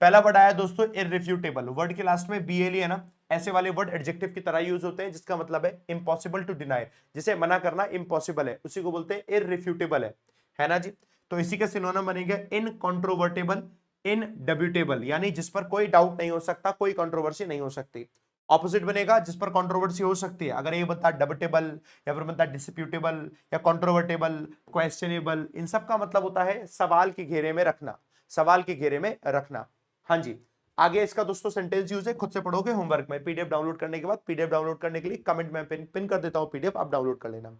पहला वर्ड आया दोस्तों इररिफ्यूटेबल, वर्ड के लास्ट में बीएलई है ना, ऐसे वाले वर्ड एडजेक्टिव की तरह यूज होते हैं जिसका मतलब है इम्पॉसिबल टू डिनाई, जिसे मना करना इम्पॉसिबल है, उसी को बोलते हैं इररिफ्यूटेबल है ना जी। तो इसी का सिनोनिम बनेगा इनकॉन्ट्रोवर्टेबल, इनडेब्यूटेबल, यानी जिस पर कोई डाउट नहीं हो सकता, कोई कंट्रोवर्सी नहीं हो सकती। ऑपोजिट बनेगा जिस पर कंट्रोवर्सी हो सकती है, अगर ये बनता डबटेबल या फिर बनता डिस्प्यूटेबल या कंट्रोवर्टेबल, क्वेश्चनेबल, इन सब का मतलब होता है सवाल के घेरे में रखना, सवाल के घेरे में रखना। हाँ जी, आगे इसका दोस्तों सेंटेंस यूज है, खुद से पढ़ोगे होमवर्क में, पीडीएफ डाउनलोड करने के बाद, पीडीएफ डाउनलोड करने के लिए कमेंट में पिन कर देता हूं पीडीएफ, आप डाउनलोड कर लेना।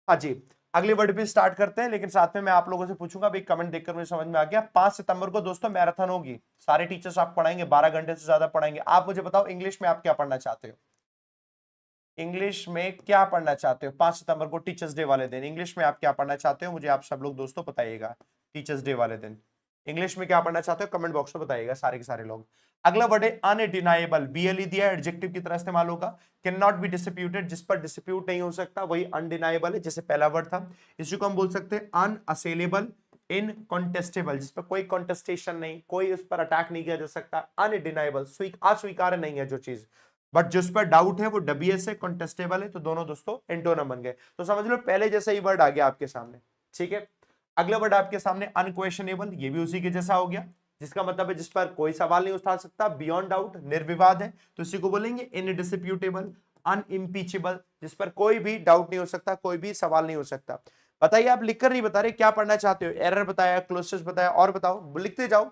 हाँ जी, अगले वर्ड पे स्टार्ट करते हैं, लेकिन साथ में मैं आप लोगों से पूछूंगा, भाई कमेंट देखकर मुझे समझ में आ गया। 5 सितंबर को दोस्तों मैराथन होगी, सारे टीचर्स आप पढ़ाएंगे, 12 घंटे से ज्यादा पढ़ाएंगे। आप मुझे बताओ इंग्लिश में आप क्या पढ़ना चाहते हो, इंग्लिश में क्या पढ़ना चाहते हो 5 सितंबर को टीचर्स डे वाले दिन, इंग्लिश में आप क्या पढ़ना चाहते हो, मुझे आप सब लोग दोस्तों बताइएगा। टीचर्स डे वाले दिन इंग्लिश में क्या पढ़ना चाहते हो, कमेंट बॉक्स में बताइएगा सारे के सारे लोग। अगला वर्ड है अनडिनाइबल, बीएलई दिया है, एडजेक्टिव की तरह इस्तेमाल होगा। कैन नॉट बी डिस्प्यूटेड, जिस पर डिस्प्यूट नहीं हो सकता, वही अनडिनाइबल है, जैसे पहला वर्ड था। इसी को हम बोल सकते हैं अनअसेलेबल, इनकॉन्टेस्टेबल, जिस पर कोई कॉन्टेस्टेशन नहीं, कोई उस पर अटैक नहीं किया जा सकता। अनडिनाइबल, अस्वीकार्य नहीं है जो चीज, बट जिस पर डाउट है वो डब्ल्यूएस है, कॉन्टेस्टेबल है, तो दोनों दोस्तों एंटोनम बन गए। तो समझ लो पहले जैसा ही वर्ड आ गया आपके सामने, ठीक है। अगला वर्ड आपके सामने अनक्वेश्चनेबल, ये भी उसी के जैसा हो गया, जिसका मतलब है जिस पर कोई सवाल नहीं उठा सकता, बियॉन्ड डाउट, निर्विवाद है, तो इसी को बोलेंगे इनडिस्प्यूटेबल। अनइम्पीचेबल, जिस पर कोई भी डाउट नहीं हो सकता, कोई भी सवाल नहीं हो सकता। बताइए, आप लिखकर नहीं बता रहे क्या पढ़ना चाहते हो, एरर बताया, क्लोजेस बताया, और बताओ, लिखते जाओ।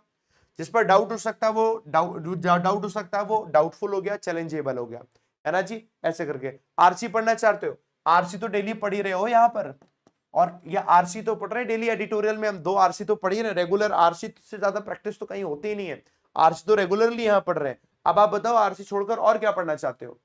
जिस पर डाउट हो सकता है वो डाउट हो सकता है वो डाउटफुल हो गया, चैलेंजेबल हो गया, है ना जी, ऐसे करके। आरसी पढ़ना चाहते हो, आरसी तो डेली पढ़ ही रहे हो यहाँ पर, और ये आरसी तो पढ़ रहे हैं डेली, एडिटोरियल में हम 2 आरसी तो पढ़ी रहे, रेगुलर आरसी से ज्यादा प्रैक्टिस तो कहीं होती ही नहीं है, आरसी तो रेगुलरली यहाँ पढ़ रहे हैं। अब आप बताओ आरसी छोड़कर और क्या पढ़ना चाहते हो,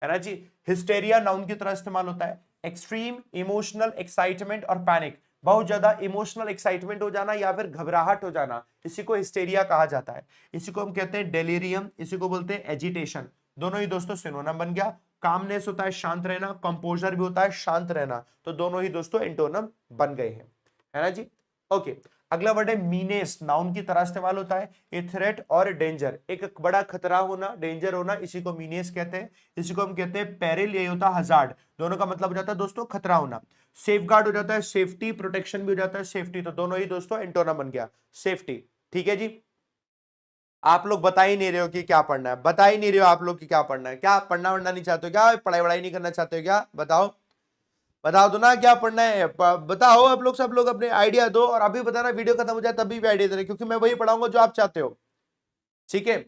है ना जी। हिस्टेरिया नाउन की तरह इस्तेमाल होता है, एक्सट्रीम इमोशनल एक्साइटमेंट और पैनिक, बहुत ज्यादा इमोशनल एक्साइटमेंट हो जाना या फिर घबराहट हो जाना, इसी को हिस्टेरिया कहा जाता है। इसी को हम कहते हैं डेलीरियम, इसी को बोलते हैं एजिटेशन। दोनों ही दोस्तों सिनोनिम बन गया। कामनेस होता है शांत रहना, कंपोजर भी होता है शांत रहना, तो दोनों ही दोस्तों एंटोनम बन गए हैं, है ना जी। ओके, अगला वर्ड है मीनेस, नाउन की तरह इस्तेमाल होता है, ए थ्रेट और डेंजर, एक बड़ा खतरा होना, डेंजर होना, इसी को मीनेस कहते हैं। इसी को हम कहते हैं पेरिल, ये होता है हजार्ड, दोनों का मतलब हो जाता है दोस्तों खतरा होना। सेफगार्ड हो जाता है सेफ्टी, प्रोटेक्शन भी हो जाता है सेफ्टी, तो दोनों ही दोस्तों एंटोनम बन गया सेफ्टी, ठीक है जी। आप लोग बता ही नहीं रहे हो कि क्या पढ़ना है, बता ही नहीं रहे हो आप लोग कि क्या पढ़ना है, क्या पढ़ना वढ़ना नहीं चाहते हो, क्या पढ़ाई वढ़ाई नहीं करना चाहते हो, क्या बताओ, बता दो ना क्या पढ़ना है, बताओ आप लोग, सब लोग अपने आइडिया दो, और अभी बताना, वीडियो खत्म हो जाए तभी भी आइडिया दे रहे, क्योंकि मैं वही पढ़ाऊंगा जो आप चाहते हो, ठीक है।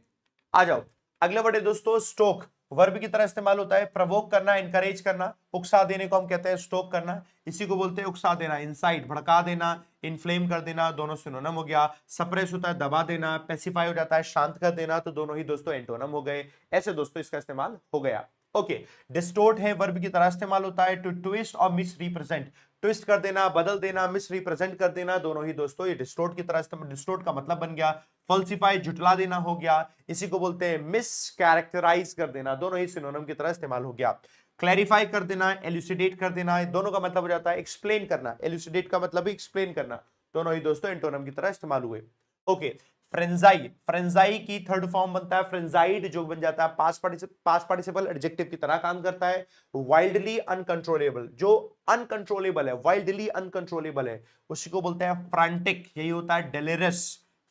आ जाओ, अगला वर्ड है दोस्तों स्टोक, वर्ब की तरह इस्तेमाल होता है, प्रवोक करना, इनकरेज करना, उकसा देने को हम कहते हैं स्टोक करना, इसी को बोलते हैं उकसा देना, इंसाइट भड़का देना, इन्फ्लेम कर देना, दोनों सिनोनिम हो गया। सप्रेस होता है दबा देना, पेसिफाई हो जाता है शांत कर देना, तो दोनों ही दोस्तों एंटोनम हो गए, ऐसे दोस्तों इसका इस्तेमाल हो गया। ओके, डिस्टोर्ट है, वर्ब की तरह इस्तेमाल होता है, टू ट्विस्ट और मिस रिप्रेजेंट, ट्विस्ट कर देना, बदल देना, मिस रिप्रेजेंट कर देना, दोनों ही दोस्तों ये डिस्टोर्ट की तरह इस्तेमाल, डिस्टोर्ट का मतलब बन गया फॉल्सिफाई, झुटला देना हो गया, इसी को बोलते हैं मिस कैरेक्टराइज कर देना, दोनों ही सिनोनिम की तरह इस्तेमाल हो गया। क्लैरिफाई कर देना, एल्यूसिडेट कर देना, दोनों का मतलब हो जाता है एक्सप्लेन करना, एल्यूसिडेट का मतलब ही एक्सप्लेन करना, दोनों ही दोस्तों एंटोनिम की तरह इस्तेमाल हुए। ओके, फ्रेंजाई, फ्रेंजाई की थर्ड फॉर्म बनता है फ्रेंजाइड, जो बन जाता है पास्ट पार्टिसिपल एडजेक्टिव की तरह काम करता है। वाइल्डली अनकंट्रोलेबल, जो अनकंट्रोलेबल है, वाइल्डली अनकंट्रोलेबल है, उसी को बोलते हैं फ्रैंटिक, यही होता है डेलिरस,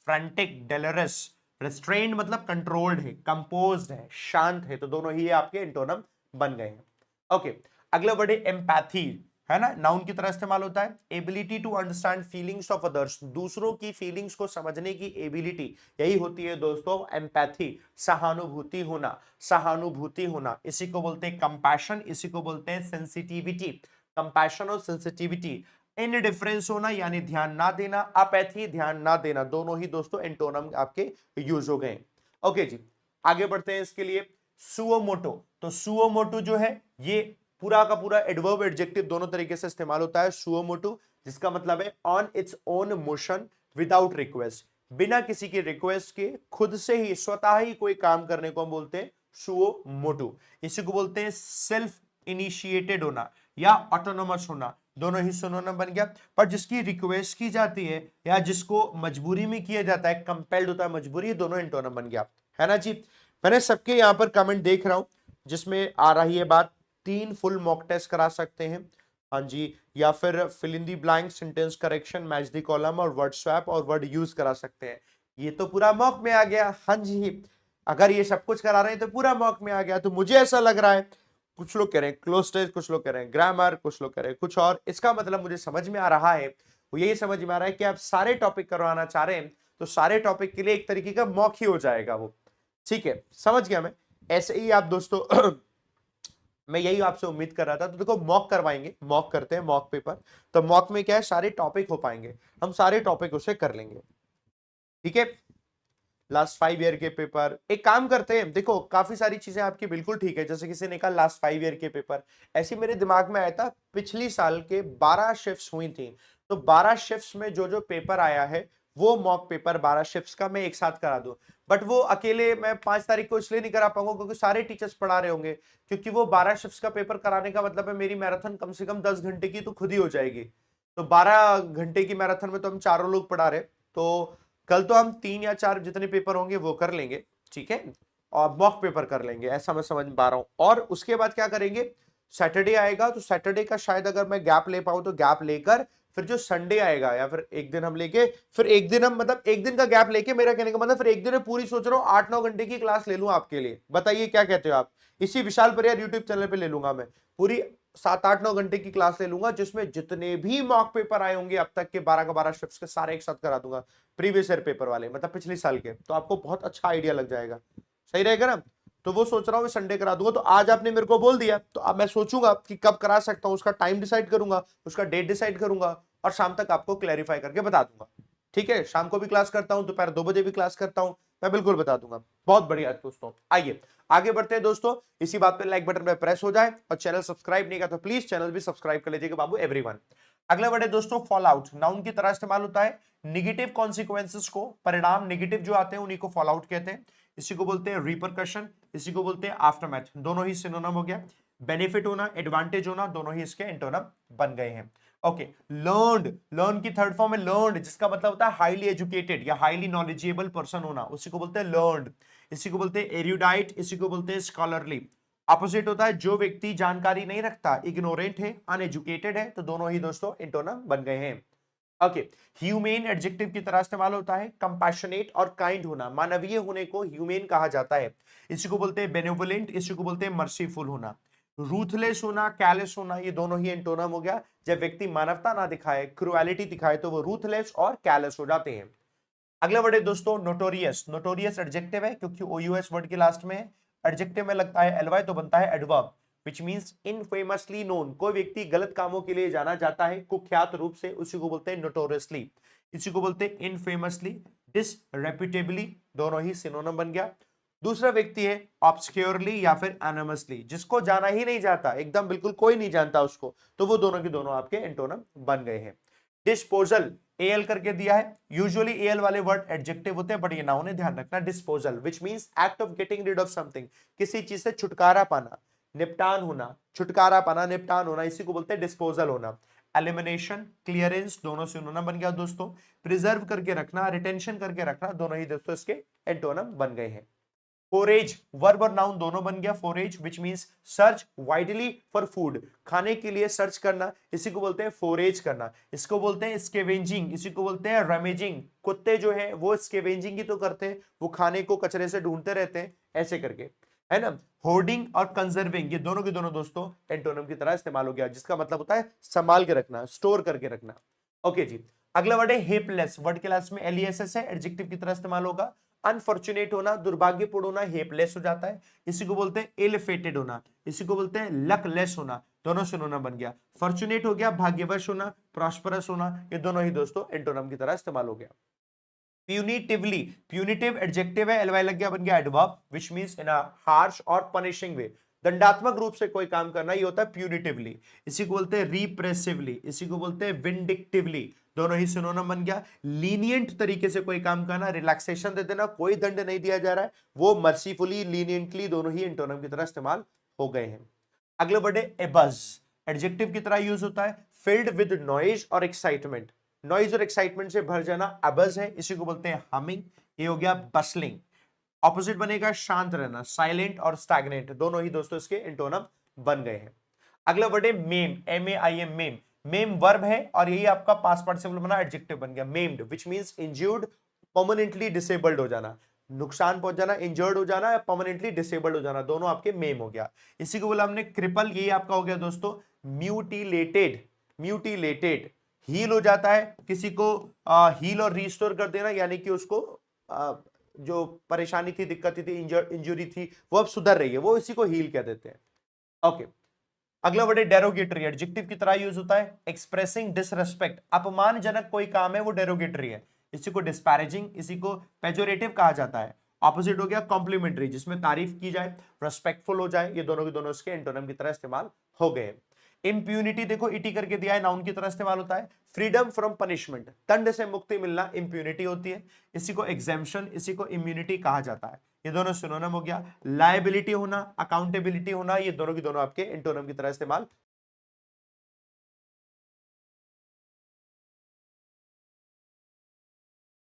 फ्रैंटिक, डेलिरस। रेस्ट्रेन्ड मतलब कंट्रोल्ड है, कंपोज्ड है, शांत है, तो दोनों ही आपके एंटोनम बन गए हैं। ओके, अगला वर्ड है एम्पैथी, है ना, नाउन की तरह इस्तेमाल होता है, ability to understand feelings of others, दूसरों की फीलिंग्स को समझने की एबिलिटी, यही होती है दोस्तों एम्पैथी, सहानुभूति होना, सहानुभूति होना, इसी को बोलते हैं कंपैशन, इसी को बोलते हैं सेंसिटिविटी, कंपैशन और सेंसिटिविटी। इनडिफरेंस होना यानी ध्यान ना देना, अपैथी ध्यान ना देना, दोनों ही दोस्तों एंटोनम आपके यूज हो गए। ओके जी, आगे बढ़ते हैं इसके लिए। सुओमोटो, तो सुओमोटो जो है ये पूरा का पूरा एडवर्ब एडजेक्टिव दोनों तरीके से इस्तेमाल होता है। सुओमोटो जिसका मतलब है on its own motion without request, बिना किसी की रिक्वेस्ट के खुद से ही स्वतः ही कोई काम करने को हम बोलते हैं सुओमोटो। इसी को बोलते हैं सेल्फ इनिशिएटेड होना या ऑटोनोमस होना, दोनों ही सिनोनिम बन गया। पर जिसकी रिक्वेस्ट की जाती है या जिसको मजबूरी में किया जाता है, कंपेल्ड होता है, मजबूरी, दोनों इंटोनम बन गया, है ना जी। मैंने सबके यहाँ पर कमेंट देख रहा हूं जिसमें आ रही है बात 3 फुल मॉक टेस्ट करा सकते हैं, हाँ जी, या फिर fill in the blank, sentence correction, match the column और वर्ड स्वैप और वर्ड यूज करा सकते हैं। ये तो पूरा मॉक में आ गया, हाँ जी। अगर ये सब कुछ करा रहे हैं तो पूरा मॉक में आ गया। तो मुझे ऐसा लग रहा है, कुछ लोग कह रहे हैं क्लोज टेस्ट, कुछ लोग कह रहे हैं ग्रामर, कुछ लोग कह रहे हैं कुछ और। इसका मतलब मुझे समझ में आ रहा है, वो यही समझ में आ रहा है कि आप सारे टॉपिक करवाना चाह रहे हैं तो सारे टॉपिक के लिए एक तरीके का मॉक ही हो जाएगा वो, ठीक है, समझ गया मैं। ऐसे ही आप दोस्तों मैं यही आपसे उम्मीद कर रहा था। तो देखो मॉक करवाएंगे, मॉक करते हैं मॉक पेपर। तो मॉक में क्या है, सारे टॉपिक हो पाएंगे, हम सारे टॉपिक उसे कर लेंगे, ठीक है। लास्ट 5 ईयर के पेपर, एक काम करते हैं, देखो काफी सारी चीजें आपकी बिल्कुल ठीक है, जैसे किसी ने कहा लास्ट 5 ईयर के पेपर, ऐसे मेरे दिमाग में आया था पिछली साल के 12 शिफ्ट्स हुई थी, तो 12 शिफ्ट्स में जो जो पेपर आया है वो मॉक पेपर 12 शिफ्ट्स का मैं एक साथ करा दूं। बट वो अकेले मैं 5 तारीख को इसलिए नहीं करा पाऊंगा क्योंकि सारे टीचर्स पढ़ा रहे होंगे, क्योंकि वो 12 शिफ्ट्स का पेपर कराने का मतलब है मेरी मैराथन कम से कम 10 घंटे की तो खुद ही हो जाएगी। तो 12 घंटे की मैराथन में तो हम चारों लोग पढ़ा रहे, तो कल तो हम 3 या 4 जितने पेपर होंगे वो कर लेंगे, ठीक है, और मॉक पेपर कर लेंगे, ऐसा मैं समझ पा रहा हूं। और उसके बाद क्या करेंगे, सैटरडे आएगा तो सैटरडे का शायद अगर मैं गैप ले पाऊं तो गैप लेकर फिर जो संडे आएगा या फिर एक दिन हम लेके, फिर एक दिन हम मतलब एक दिन का गैप लेके, मेरा कहने का मतलब फिर एक दिन में पूरी सोच रहा हूँ 8-9 घंटे की क्लास ले लूं आपके लिए। बताइए क्या कहते हो आप। इसी विशाल परियार यूट्यूब चैनल पे ले लूंगा मैं पूरी 7-8-9 घंटे की क्लास ले लूंगा, जिसमें जितने भी मॉक पेपर आए होंगे अब तक के 12 का 12 शिफ्ट्स के सारे एक साथ करा दूंगा, प्रीवियस ईयर पेपर वाले, मतलब पिछले साल के। तो आपको बहुत अच्छा आइडिया लग जाएगा, सही रहेगा ना। तो वो सोच रहा हूँ संडे करा दूंगा। तो आज आपने मेरे को बोल दिया तो अब मैं सोचूंगा कि कब करा सकता हूँ, उसका टाइम डिसाइड करूंगा, उसका डेट डिसाइड करूंगा और शाम तक आपको क्लैरिफाई करके बता दूंगा, ठीक है। शाम को भी क्लास करता हूं, दोपहर 2 बजे भी क्लास करता हूं, मैं बिल्कुल बता दूंगा। बहुत बढ़िया दोस्तों, आइए आगे बढ़ते हैं दोस्तों। इसी बात पे लाइक बटन पे प्रेस हो जाए और चैनल सब्सक्राइब नहीं किया तो प्लीज चैनल भी सब्सक्राइब कर लीजिएगा बाबू एवरीवन। अगला वर्ड है दोस्तों फॉल आउट। नाउन की तरह इस्तेमाल होता है, निगेटिव कॉन्सिक्वेंसेस को, परिणाम निगेटिव जो आते हैं उन्हीं को फॉल आउट कहते हैं। इसी को बोलते हैं रिपरकशन, इसी को बोलते हैं आफ्टरमैथ, दोनों ही सिनोनिम हो गया। बेनिफिट होना, एडवांटेज होना, दोनों ही इसके एंटोनिम बन गए हैं। ओके, लर्नड, लर्न की थर्ड फॉर्म है लर्नड, जिसका मतलब होता है हाईली एजुकेटेड या हाईली नॉलेजेबल पर्सन होना, उसी को बोलते हैं लर्नड। इसी को बोलते हैं एरुडाइट, इसी को बोलते हैं स्कॉलरली। अपोजिट होता है जो व्यक्ति जानकारी नहीं रखता, इग्नोरेंट है, अनएजुकेटेड है, तो दोनों ही दोस्तों एंटोनिम बन गए हैं। ओके, ह्यूमेन एडजेक्टिव की तरह इस्तेमाल होता है, कंपैशनेट और काइंड होना, मानवीय होने को ह्यूमेन कहा जाता है। इसी को बोलते हैं बेनेवोलेंट, इसी को बोलते हैं मर्सीफुल होना। रूथलेस होना, कैलेस होना, ये दोनों ही एंटोनिम हो गया। जब व्यक्ति मानवता ना दिखाए, क्रुएलिटी दिखाए, तो वो रूथलेस और कैलेस हो जाते हैं। अगला वर्ड है दोस्तों नोटोरियस। नोटोरियस एडजेक्टिव है क्योंकि ओयूएस वर्ड के लास्ट में एडजेक्टिव में लगता है एलवाई तो बनता है एडवर्ब, विच मींस इनफेमसली नोन। कोई व्यक्ति गलत कामों के लिए जाना जाता है कुख्यात रूप से, उसी को बोलते हैं नोटोरियसली। इसी को बोलते हैं इनफेमसली, डिसरेप्यूटेबली, दोनों ही सिनोनिम बन गया। दूसरा व्यक्ति है ऑब्सक्योरली या फिर एनोमसली, जिसको जाना ही नहीं जाता, एकदम बिल्कुल कोई नहीं जानता उसको, तो वो दोनों के दोनों आपके एंटोनिम बन गए हैं। डिस्पोजल, एल करके दिया है, यूजुअली एल वाले वर्ड एडजेक्टिव होते हैं, बट ये नाउन है, ध्यान रखना। Disposal which means act of getting rid of something, किसी चीज से छुटकारा पाना, निपटान होना, छुटकारा पाना, निपटान होना, इसी को बोलते हैं डिस्पोजल होना। एलिमिनेशन, क्लियरेंस, दोनों सिनोनिम बन गया दोस्तों। प्रिजर्व करके रखना, रिटेंशन करके रखना, दोनों ही दोस्तों इसके एंटोनिम बन गए हैं। फोरेज, वर्ब और नाउन दोनों बन गया। Forage which means search widely for food, खाने के लिए सर्च करना, इसी को बोलते हैं फोरेज करना। इसको बोलते हैं स्केवेंजिंग, इसी को बोलते हैं रमेजिंग। कुत्ते जो है वो स्केवेंजिंग ही तो करते हैं, वो खाने को कचरे से ढूंढते रहते हैं, ऐसे करके, है ना। होर्डिंग और कंजर्विंग, ये दोनों के दोनों दोस्तों एंटोनिम की तरह इस्तेमाल हो गया, जिसका मतलब होता है संभाल के रखना, स्टोर करके रखना। ओके जी, अगला वर्ड है हेपलेस। वर्ड के लास्ट में एलईएसएस है, एडजेक्टिव की तरह इस्तेमाल होगा। अनफॉर्चुनेट होना, दुर्भाग्यपूर्ण होना, हेपलेस हो जाता है। इसी को बोलते हैं इल फेटेड होना, इसी को बोलते हैं लकलेस होना, दोनों सिनोनिम बन गया। फॉर्चुनेट हो गया भाग्यवश होना, प्रॉस्परस होना, ये दोनों ही दोस्तों एंटोनिम की तरह इस्तेमाल हो गया। प्यूनिटिवली, प्यूनिटिव एडजेक्टिव है, एलवाई लग गया, बन गया adverb, which means in a harsh और पनिशिंग वे, दंडात्मक रूप से कोई काम करना, ये होता है प्यूनिटिवली। इसी को बोलते हैं रिप्रेसिवली, इसी को बोलते हैं विंडिक्टिवली, दोनों ही सिनोनिम बन गया। लीनियंट तरीके से कोई काम करना, रिलैक्सेशन दे देना, कोई दंड नहीं दिया जा रहा है, वो मर्सीफुली, लीनियंटली, दोनों ही एंटोनिम की तरह इस्तेमाल हो गए हैं। अगले वर्ड है एबज, एडजेक्टिव की तरह यूज होता है, फिल्ड विद नॉइज और एक्साइटमेंट, नॉइज और एक्साइटमेंट से भर जाना अबज है, इसी को बोलते हैं हमिंग। ये हो गया बस्लिंग। ऑपोजिट बनेगा शांत रहना, साइलेंट और स्टैग्नेंट, दोनों ही दोस्तों इसके इंटोनम बन गए हैं। अगला वर्ड है ma'am, MAIM, ma'am. Ma'am verb है और यही आपका पास्ट पार्टिसिपल बना, एडजेक्टिव बन गया maimed, which means इंज्यूर्ड, permanently disabled हो जाना, नुकसान पहुंच जाना, इंजर्ड हो जाना या परमानेंटली डिसेबल्ड हो जाना, दोनों आपके मेम हो गया। इसी को बोला हमने क्रिपल, यही आपका हो गया दोस्तों म्यूटिलेटेड। म्यूटिलेटेड हील हो जाता है, किसी को हील और रिस्टोर कर देना, यानी कि उसको जो परेशानी थी, दिक्कत थी, इंजुरी थी, वो अब सुधर रही है, वो इसी को हील कह देते हैं। ओके, अगला वर्ड है डेरोगेटरी, एडजेक्टिव की तरह यूज होता है, एक्सप्रेसिंग डिसरेस्पेक्ट, अपमानजनक कोई काम है वो डेरोगेटरी है, इसी को डिस्पैरेजिंग, इसी को पेजोरेटिव कहा जाता है। ऑपोजिट हो गया कॉम्प्लीमेंट्री, जिसमें तारीफ की जाए, रेस्पेक्टफुल हो जाए, ये दोनों के दोनों इसके एंटोनिम की तरह इस्तेमाल हो गए। इंप्यूनिटी देखो इटी करके दिया है, नाउन की तरह इस्तेमाल होता है। फ्रीडम फ्रॉम पनिशमेंट, दंड से मुक्ति मिलना इंप्यूनिटी होती है, इसी को एग्जेम्पशन, इसी को इम्यूनिटी कहा जाता है। ये दोनों सिनोनिम हो गया। लायबिलिटी होना, अकाउंटेबिलिटी होना, ये दोनों की दोनों आपके इंटोनिम की तरह इस्तेमाल